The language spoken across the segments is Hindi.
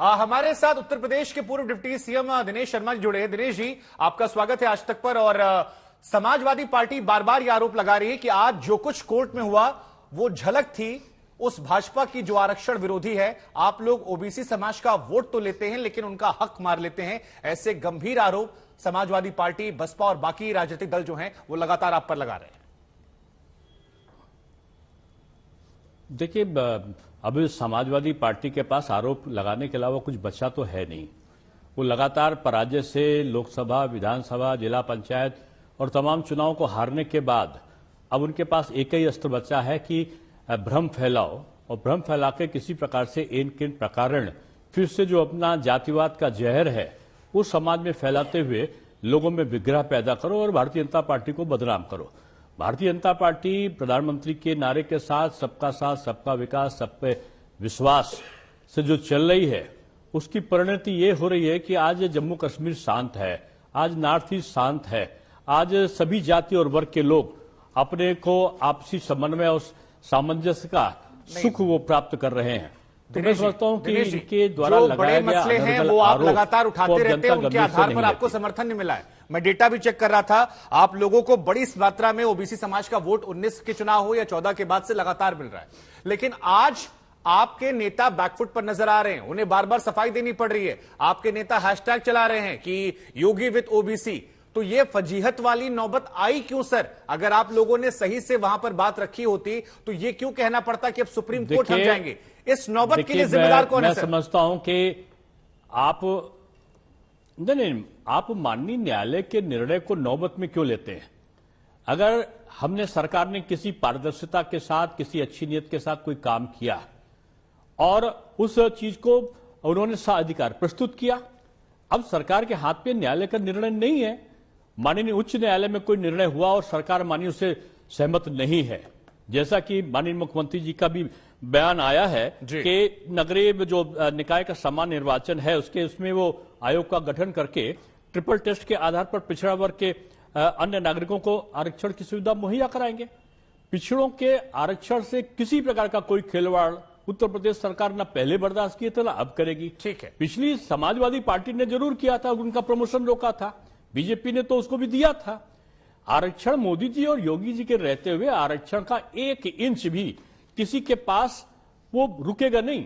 हमारे साथ उत्तर प्रदेश के पूर्व डिप्टी सीएम दिनेश शर्मा जी जुड़े हैं। दिनेश जी, आपका स्वागत है आज तक पर। और समाजवादी पार्टी बार बार यह आरोप लगा रही है कि आज जो कुछ कोर्ट में हुआ वो झलक थी उस भाजपा की जो आरक्षण विरोधी है। आप लोग ओबीसी समाज का वोट तो लेते हैं लेकिन उनका हक मार लेते हैं। ऐसे गंभीर आरोप समाजवादी पार्टी, बसपा और बाकी राजनीतिक दल जो हैं वो लगातार आप पर लगा रहे हैं। देखिए, अब समाजवादी पार्टी के पास आरोप लगाने के अलावा कुछ बचा तो है नहीं। वो लगातार पराजय से लोकसभा, विधानसभा, जिला पंचायत और तमाम चुनावों को हारने के बाद अब उनके पास एक ही अस्त्र बचा है कि भ्रम फैलाओ, और भ्रम फैला के किसी प्रकार से इन प्रकारण फिर से जो अपना जातिवाद का जहर है वो समाज में फैलाते हुए लोगों में विग्रह पैदा करो और भारतीय जनता पार्टी को बदनाम करो। भारतीय जनता पार्टी प्रधानमंत्री के नारे के साथ सबका साथ, सबका विकास, सब पे विश्वास से जो चल रही है उसकी परिणति ये हो रही है कि आज जम्मू कश्मीर शांत है, आज नॉर्थ ईस्ट शांत है, आज सभी जाति और वर्ग के लोग अपने को आपसी समन्वय और सामंजस्य का सुख वो प्राप्त कर रहे हैं। तो मैं समझता हूं कि इनके द्वारा लगाया गया मसले हैं वो आप लगातार उठाते रहते हैं, उनके आधार पर आपको समर्थन नहीं मिला है। मैं डेटा भी चेक कर रहा था, आप लोगों को बड़ी मात्रा में ओबीसी समाज का वोट 19 के चुनाव हो या 14 के बाद से लगातार मिल रहा है। लेकिन आज आपके नेता बैकफुट पर नजर आ रहे हैं, उन्हें बार बार सफाई देनी पड़ रही है। आपके नेता हैशटैग चला रहे हैं कि योगी विद ओबीसी। तो ये फजीहत वाली नौबत आई क्यों सर? अगर आप लोगों ने सही से वहां पर बात रखी होती तो ये क्यों कहना पड़ता कि अब सुप्रीम कोर्ट हम जाएंगे? इस नौबत के लिए जिम्मेदार कौन है सर? मैं समझता हूं कि आप माननीय न्यायालय के निर्णय को नौबत में क्यों लेते हैं? अगर हमने, सरकार ने किसी पारदर्शिता के साथ, किसी अच्छी नीयत के साथ कोई काम किया और उस चीज को उन्होंने अधिकार प्रस्तुत किया, अब सरकार के हाथ पे न्यायालय का निर्णय नहीं है। माननीय उच्च न्यायालय में कोई निर्णय हुआ और सरकार माननीय उससे सहमत नहीं है, जैसा कि माननीय मुख्यमंत्री जी का भी बयान आया है कि नगरीय जो निकाय का सामान्य निर्वाचन है उसमें वो आयोग का गठन करके ट्रिपल टेस्ट के आधार पर पिछड़ा वर्ग के अन्य नागरिकों को आरक्षण की सुविधा मुहैया कराएंगे। पिछड़ों के आरक्षण से किसी प्रकार का कोई खिलवाड़ उत्तर प्रदेश सरकार न पहले बर्दाश्त किए थे ना अब करेगी। ठीक है, पिछली समाजवादी पार्टी ने जरूर किया था, उनका प्रमोशन रोका था, बीजेपी ने तो उसको भी दिया था। आरक्षण मोदी जी और योगी जी के रहते हुए आरक्षण का 1 इंच भी किसी के पास वो रुकेगा नहीं।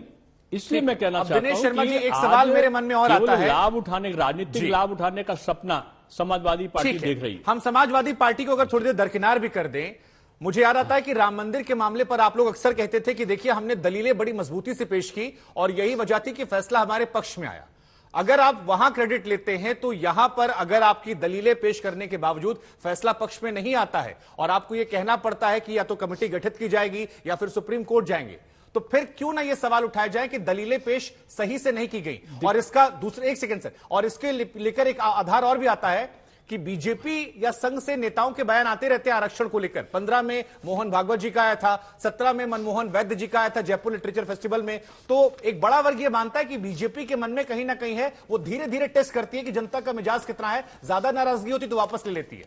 इसलिए मैं कहना चाहता हूं दिनेश शर्मा जी, एक सवाल मेरे मन में और आता है। लाभ उठाने, राजनीतिक लाभ उठाने का सपना समाजवादी पार्टी देख रही है। हम समाजवादी पार्टी को अगर थोड़ी देर दरकिनार भी कर दें, मुझे याद आता है कि राम मंदिर के मामले पर आप लोग अक्सर कहते थे कि देखिए हमने दलीलें बड़ी मजबूती से पेश की और यही वजह थी कि फैसला हमारे पक्ष में आया। अगर आप वहां क्रेडिट लेते हैं तो यहां पर अगर आपकी दलीलें पेश करने के बावजूद फैसला पक्ष में नहीं आता है और आपको यह कहना पड़ता है कि या तो कमेटी गठित की जाएगी या फिर सुप्रीम कोर्ट जाएंगे, तो फिर क्यों ना यह सवाल उठाया जाए कि दलीलें पेश सही से नहीं की गई? और इसका दूसरे, एक सेकंड सर, और इसके लेकर एक आधार और भी आता है कि बीजेपी या संघ से नेताओं के बयान आते रहते हैं आरक्षण को लेकर। 15 में मोहन भागवत जी का आया था, 17 में मनमोहन वैद्य जी का आया था जयपुर लिटरेचर फेस्टिवल में। तो एक बड़ा वर्ग यह मानता है कि बीजेपी के मन में कहीं ना कहीं है, वो धीरे धीरे टेस्ट करती है कि जनता का मिजाज कितना है, ज्यादा नाराजगी होती तो वापस ले लेती है।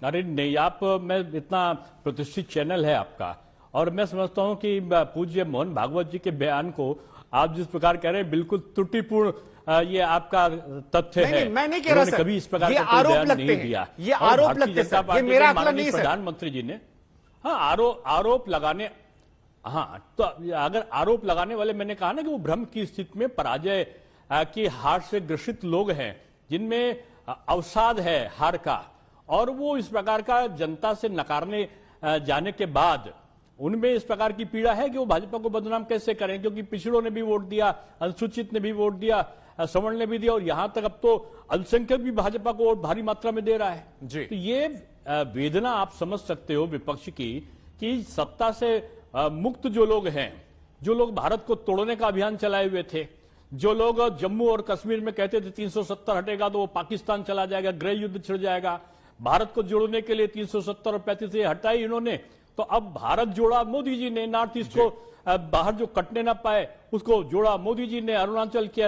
अरे नहीं, मैं इतना प्रतिष्ठित चैनल है आपका, और मैं समझता हूं कि पूज्य मोहन भागवत जी के बयान को आप जिस प्रकार कह रहे हैं बिल्कुल त्रुटिपूर्ण ये आपका तथ्य है। मैं नहीं कह रहा सर, कभी इस प्रकार ये का कोई आरोप बयान लगते नहीं हैं, दिया। ये आरोप लगते हैं, ये मेरा आकलन नहीं है। प्रधानमंत्री जी ने आरोप लगाने, हाँ, तो अगर आरोप लगाने वाले, मैंने कहा ना कि वो भ्रम की स्थिति में, पराजय की हार से ग्रसित लोग हैं जिनमें अवसाद है हार का, और वो इस प्रकार का जनता से नकारने जाने के बाद उनमें इस प्रकार की पीड़ा है कि वो भाजपा को बदनाम कैसे करें, क्योंकि पिछड़ों ने भी वोट दिया, अनुसूचित ने भी वोट दिया, सवर्ण ने भी दिया, और यहां तक अब तो अल्पसंख्यक भी भाजपा को वोट भारी मात्रा में दे रहा है जी। तो ये वेदना आप समझ सकते हो विपक्ष की, कि सत्ता से मुक्त जो लोग हैं, जो लोग भारत को तोड़ने का अभियान चलाए हुए थे, जो लोग जम्मू और कश्मीर में कहते थे 370 हटेगा तो वो पाकिस्तान चला जाएगा, गृह युद्ध छिड़ जाएगा, भारत को जोड़ने के लिए 370 और 35 हटाई इन्होंने, तो अब भारत जोड़ा मोदी जी ने, नॉर्थ ईस्ट को बाहर जो कटने ना पाए उसको जोड़ा मोदी जी ने, अरुणाचल की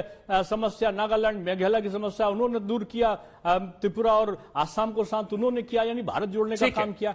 समस्या, नागालैंड, मेघालय की समस्या उन्होंने दूर किया, त्रिपुरा और आसाम को साथ उन्होंने किया, यानी भारत जोड़ने का काम किया।